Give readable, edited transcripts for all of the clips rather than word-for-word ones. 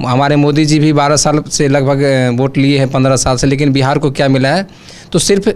हमारे मोदी जी भी 12 साल से लगभग वोट लिए हैं, 15 साल से, लेकिन बिहार को क्या मिला है? तो सिर्फ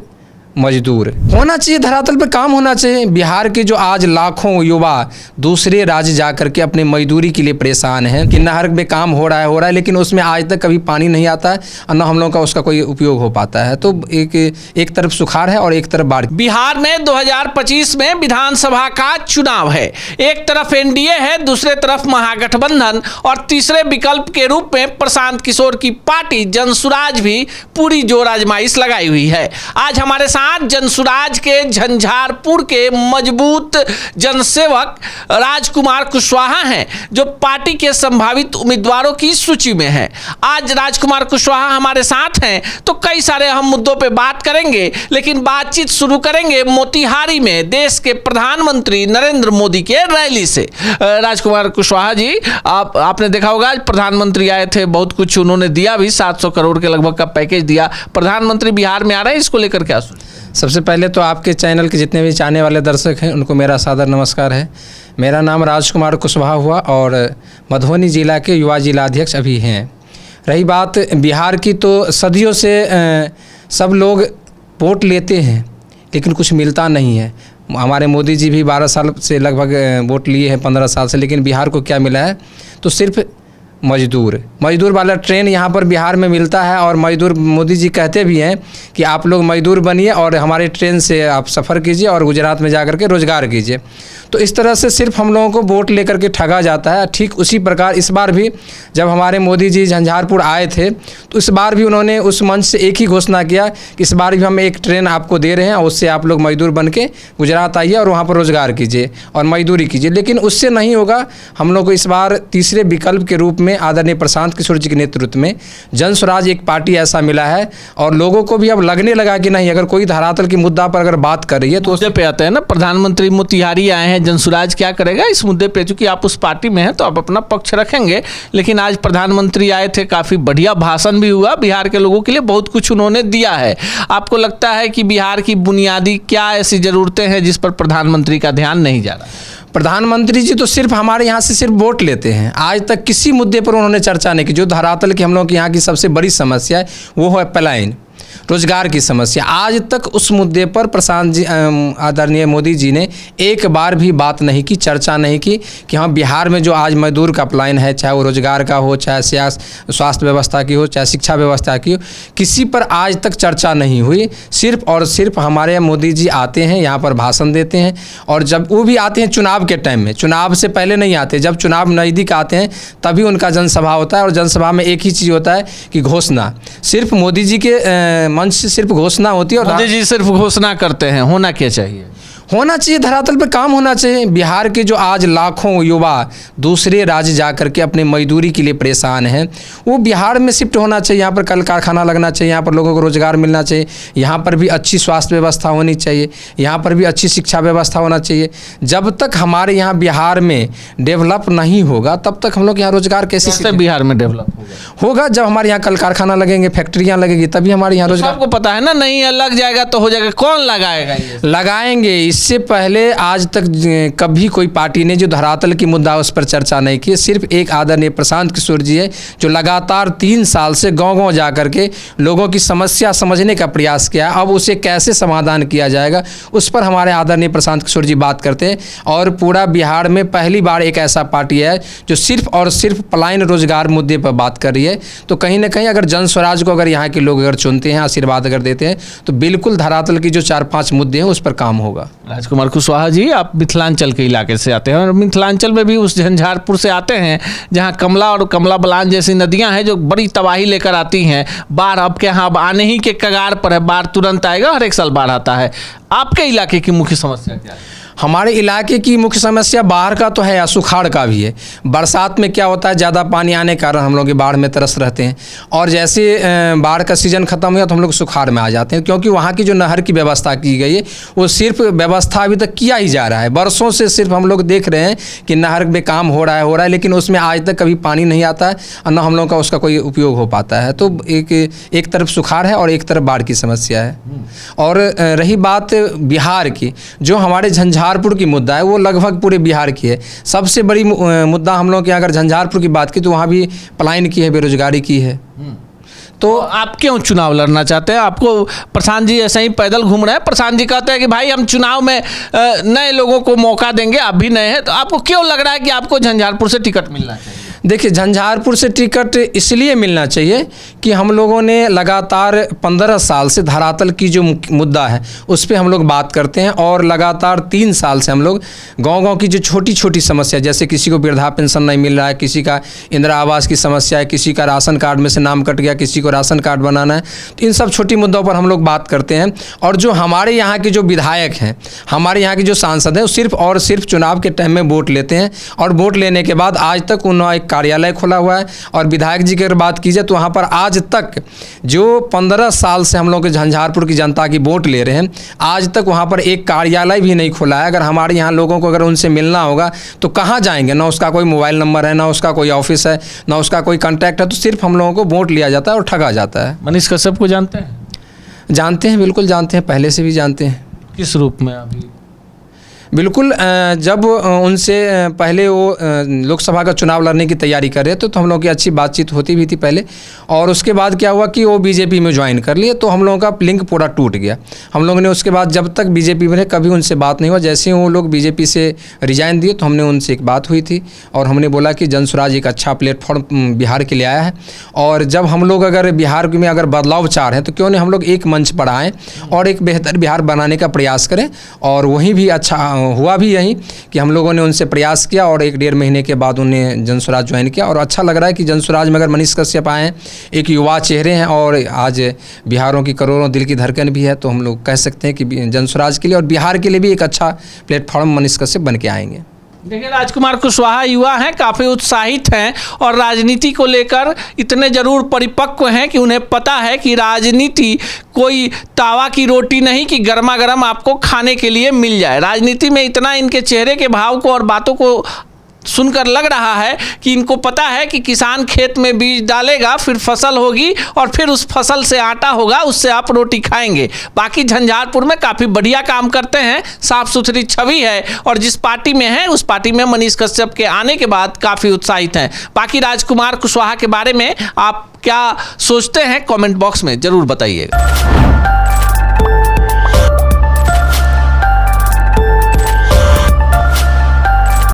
मजदूर होना चाहिए, धरातल पे काम होना चाहिए। बिहार के जो आज लाखों युवा दूसरे राज्य जा करके अपने मजदूरी के लिए परेशान हैं कि नहर में काम हो रहा है, लेकिन उसमें आज तक कभी पानी नहीं आता है और न हम लोगों का उसका कोई उपयोग हो पाता है। तो एक तरफ सुखाड़ है और एक तरफ बाढ़। बिहार में 2025 में विधानसभा का चुनाव है। एक तरफ एनडीए है, दूसरे तरफ महागठबंधन और तीसरे विकल्प के रूप में प्रशांत किशोर की पार्टी जनसुराज भी पूरी जोर आजमाइश लगाई हुई है। आज हमारे साथ जनसुराज के झंझारपुर के मजबूत जनसेवक राजकुमार कुशवाहा हैं, जो पार्टी के संभावित उम्मीदवारों की सूची में हैं। आज राजकुमार कुशवाहा हमारे साथ हैं, तो कई सारे अहम मुद्दों पे बात करेंगे, लेकिन बातचीत शुरू करेंगे मोतिहारी में देश के प्रधानमंत्री नरेंद्र मोदी के रैली से। राजकुमार कुशवाहा जी, आपने देखा होगा आज प्रधानमंत्री आए थे, बहुत कुछ उन्होंने दिया भी, 700 करोड़ के लगभग का पैकेज दिया। प्रधानमंत्री बिहार में आ रहे हैं, इसको लेकर क्या सोच? सबसे पहले तो आपके चैनल के जितने भी चाहने वाले दर्शक हैं उनको मेरा सादर नमस्कार है। मेरा नाम राजकुमार कुशवाहा हुआ और मधुबनी जिला के युवा जिलाध्यक्ष अभी हैं। रही बात बिहार की, तो सदियों से सब लोग वोट लेते हैं लेकिन कुछ मिलता नहीं है। हमारे मोदी जी भी 12 साल से लगभग वोट लिए हैं, 15 साल से, लेकिन बिहार को क्या मिला है? तो सिर्फ मजदूर वाला ट्रेन यहाँ पर बिहार में मिलता है। और मजदूर, मोदी जी कहते भी हैं कि आप लोग मजदूर बनिए और हमारे ट्रेन से आप सफ़र कीजिए और गुजरात में जा कर के रोज़गार कीजिए। तो इस तरह से सिर्फ हम लोगों को वोट लेकर के ठगा जाता है। ठीक उसी प्रकार इस बार भी जब हमारे मोदी जी झंझारपुर आए थे, तो इस बार भी उन्होंने उस मंच से एक ही घोषणा किया कि इस बार भी हम एक ट्रेन आपको दे रहे हैं और उससे आप लोग मजदूर बन के गुजरात आइए और वहाँ पर रोज़गार कीजिए और मजदूरी कीजिए। लेकिन उससे नहीं होगा। हम लोग को इस बार तीसरे विकल्प के रूप में आदरणीय प्रशांत किशोर जी के नेतृत्व में जनसुराज एक पार्टी ऐसा मिला है और लोगों को भी अब लगने लगा कि नहीं, अगर कोई धरातल की मुद्दा पर अगर बात कर रही है तो मुद्दे पे आते हैं ना। प्रधानमंत्री मोतिहारी आए हैं, जनसुराज क्या करेगा इस मुद्दे पे? चूंकि आप उस पार्टी में हैं तो आप अपना पक्ष रखेंगे, लेकिन आज प्रधानमंत्री आए थे, काफी बढ़िया भाषण भी हुआ, बिहार के लोगों के लिए बहुत कुछ उन्होंने दिया है। आपको लगता है कि बिहार की बुनियादी क्या ऐसी जरूरतें हैं जिस पर प्रधानमंत्री का ध्यान नहीं जा रहा? प्रधानमंत्री जी तो सिर्फ हमारे यहाँ से सिर्फ वोट लेते हैं। आज तक किसी मुद्दे पर उन्होंने चर्चा नहीं की। जो धरातल की हम लोग की यहाँ की सबसे बड़ी समस्या है वो है पलायन, रोजगार की समस्या। आज तक उस मुद्दे पर प्रशांत जी, आदरणीय मोदी जी ने एक बार भी बात नहीं की, चर्चा नहीं की कि हाँ बिहार में जो आज मजदूर का पलायन है, चाहे वो रोजगार का हो, चाहे स्वास्थ्य व्यवस्था की हो, चाहे शिक्षा व्यवस्था की हो, किसी पर आज तक चर्चा नहीं हुई। सिर्फ और सिर्फ हमारे मोदी जी आते हैं, यहाँ पर भाषण देते हैं और जब वो भी आते हैं चुनाव के टाइम में, चुनाव से पहले नहीं आते। जब चुनाव नज़दीक आते हैं तभी उनका जनसभा होता है और जनसभा में एक ही चीज़ होता है कि घोषणा। सिर्फ मोदी जी के मंच से सिर्फ घोषणा होती है और मोदी जी सिर्फ घोषणा करते हैं। होना क्या चाहिए? होना चाहिए, धरातल पे काम होना चाहिए। बिहार के जो आज लाखों युवा दूसरे राज्य जा कर के अपने मजदूरी के लिए परेशान हैं, वो बिहार में शिफ्ट होना चाहिए। यहाँ पर कल कारखाना लगना चाहिए, यहाँ पर लोगों को रोज़गार मिलना चाहिए, यहाँ पर भी अच्छी स्वास्थ्य व्यवस्था होनी चाहिए, यहाँ पर भी अच्छी शिक्षा व्यवस्था होना चाहिए। जब तक हमारे यहाँ बिहार में डेवलप नहीं होगा तब तक हम लोग यहाँ रोज़गार कैसे बिहार में डेवलप होगा? जब हमारे यहाँ कल कारखाना लगेंगे, फैक्ट्रियाँ लगेगी, तभी हमारे यहाँ रोज़गार। आपको पता है ना, नहीं लग जाएगा तो हो जाएगा। कौन लगाएगा? लगाएंगे। इससे पहले आज तक कभी कोई पार्टी ने जो धरातल की मुद्दा उस पर चर्चा नहीं की। सिर्फ एक आदरणीय प्रशांत किशोर जी है जो लगातार 3 साल से गांव-गांव जा कर के लोगों की समस्या समझने का प्रयास किया। अब उसे कैसे समाधान किया जाएगा उस पर हमारे आदरणीय प्रशांत किशोर जी बात करते हैं। और पूरा बिहार में पहली बार एक ऐसा पार्टी है जो सिर्फ और सिर्फ पलायन रोजगार मुद्दे पर बात कर रही है। तो कहीं ना कहीं अगर जनस्वराज को अगर यहाँ के लोग अगर चुनते हैं, आशीर्वाद अगर देते हैं, तो बिल्कुल धरातल की जो 4-5 मुद्दे हैं उस पर काम होगा। राजकुमार कुशवाहा जी, आप मिथिलांचल के इलाके से आते हैं और मिथिलांचल में भी उस झंझारपुर से आते हैं जहां कमला और कमला बलान जैसी नदियां हैं जो बड़ी तबाही लेकर आती हैं। बाढ़ आपके यहाँ अब आने ही के कगार पर है, बाढ़ तुरंत आएगा, हर एक साल बाढ़ आता है। आपके इलाके की मुख्य समस्या क्या है? हमारे इलाके की मुख्य समस्या बाढ़ का तो है या सुखाड़ का भी है। बरसात में क्या होता है, ज़्यादा पानी आने के कारण हम लोग बाढ़ में तरस रहते हैं और जैसे बाढ़ का सीज़न ख़त्म हुआ तो हम लोग सुखाड़ में आ जाते हैं, क्योंकि वहाँ की जो नहर की व्यवस्था की गई है वो सिर्फ व्यवस्था अभी तक किया ही जा रहा है। बरसों से सिर्फ हम लोग देख रहे हैं कि नहर में काम हो रहा है, लेकिन उसमें आज तक कभी पानी नहीं आता है और न हम लोगों का उसका कोई उपयोग हो पाता है। तो एक तरफ सुखाड़ है और एक तरफ बाढ़ की समस्या है। और रही बात बिहार की, जो हमारे झंझारपुर झंझारपुर की मुद्दा है वो लगभग पूरे बिहार की है। सबसे बड़ी मुद्दा हम लोग के अगर झंझारपुर की बात की तो वहाँ भी पलायन की है, बेरोजगारी की है। तो आप क्यों चुनाव लड़ना चाहते हैं? आपको प्रशांत जी ऐसे ही पैदल घूम रहे हैं, प्रशांत जी कहते हैं कि भाई हम चुनाव में नए लोगों को मौका देंगे, आप भी नए हैं, तो आपको क्यों लग रहा है कि आपको झंझारपुर से टिकट मिलना चाहिए? देखिए, झंझारपुर से टिकट इसलिए मिलना चाहिए कि हम लोगों ने लगातार 15 साल से धरातल की जो मुद्दा है उस पर हम लोग बात करते हैं, और लगातार 3 साल से हम लोग गांव-गांव की जो छोटी छोटी समस्या, जैसे किसी को वृद्धा पेंशन नहीं मिल रहा है, किसी का इंदिरा आवास की समस्या है, किसी का राशन कार्ड में से नाम कट गया, किसी को राशन कार्ड बनाना है, तो इन सब छोटी मुद्दों पर हम लोग बात करते हैं। और जो हमारे यहाँ के जो विधायक हैं, हमारे यहाँ के जो सांसद हैं, वो सिर्फ और सिर्फ चुनाव के टाइम में वोट लेते हैं, और वोट लेने के बाद आज तक उन्होंने एक कार्यालय खोला हुआ है। और विधायक जी की अगर बात की जाए तो वहाँ पर आज तक जो 15 साल से हम लोग के झंझारपुर की जनता की वोट ले रहे हैं, आज तक वहाँ पर एक कार्यालय भी नहीं खोला है। अगर हमारे यहाँ लोगों को अगर उनसे मिलना होगा तो कहाँ जाएंगे? ना उसका कोई मोबाइल नंबर है, ना उसका कोई ऑफिस है, ना उसका कोई कॉन्टैक्ट है, तो सिर्फ हम लोगों को वोट लिया जाता है और ठगा जाता है। मनीष कश्यप को जानते हैं? जानते हैं, बिल्कुल जानते हैं, पहले से भी जानते हैं। किस रूप में? अभी बिल्कुल, जब उनसे पहले वो लोकसभा का चुनाव लड़ने की तैयारी कर रहे थे तो हम लोगों की अच्छी बातचीत होती भी थी पहले, और उसके बाद क्या हुआ कि वो बीजेपी में ज्वाइन कर लिए, तो हम लोगों का लिंक पूरा टूट गया। हम लोगों ने उसके बाद जब तक बीजेपी में कभी उनसे बात नहीं हुआ। जैसे ही वो लोग बीजेपी से रिजाइन दिए तो हमने उनसे एक बात हुई थी, और हमने बोला कि जनसुराज एक अच्छा प्लेटफॉर्म बिहार के लिए आया है, और जब हम लोग अगर बिहार में अगर बदलाव चाह रहे हैं तो क्यों नहीं हम लोग एक मंच पर आएँ और एक बेहतर बिहार बनाने का प्रयास करें। और वहीं भी अच्छा हुआ भी यही कि हम लोगों ने उनसे प्रयास किया, और 1-1.5 महीने के बाद उन्हें जनसुराज ज्वाइन किया। और अच्छा लग रहा है कि जनसुराज में अगर मनीष कश्यप आए, एक युवा चेहरे हैं, और आज बिहारों की करोड़ों दिल की धड़कन भी है, तो हम लोग कह सकते हैं कि जनसुराज के लिए और बिहार के लिए भी एक अच्छा प्लेटफॉर्म मनीष कश्यप बन के आएंगे। देखिए, राजकुमार कुशवाहा युवा हैं, काफ़ी उत्साहित हैं, और राजनीति को लेकर इतने ज़रूर परिपक्व हैं कि उन्हें पता है कि राजनीति कोई तावा की रोटी नहीं कि गर्मा गर्म आपको खाने के लिए मिल जाए। राजनीति में इतना इनके चेहरे के भाव को और बातों को सुनकर लग रहा है कि इनको पता है कि किसान खेत में बीज डालेगा, फिर फसल होगी, और फिर उस फसल से आटा होगा, उससे आप रोटी खाएंगे। बाकी झंझारपुर में काफ़ी बढ़िया काम करते हैं, साफ सुथरी छवि है, और जिस पार्टी में है उस पार्टी में मनीष कश्यप के आने के बाद काफ़ी उत्साहित हैं। बाकी राजकुमार कुशवाहा के बारे में आप क्या सोचते हैं, कमेंट बॉक्स में ज़रूर बताइएगा।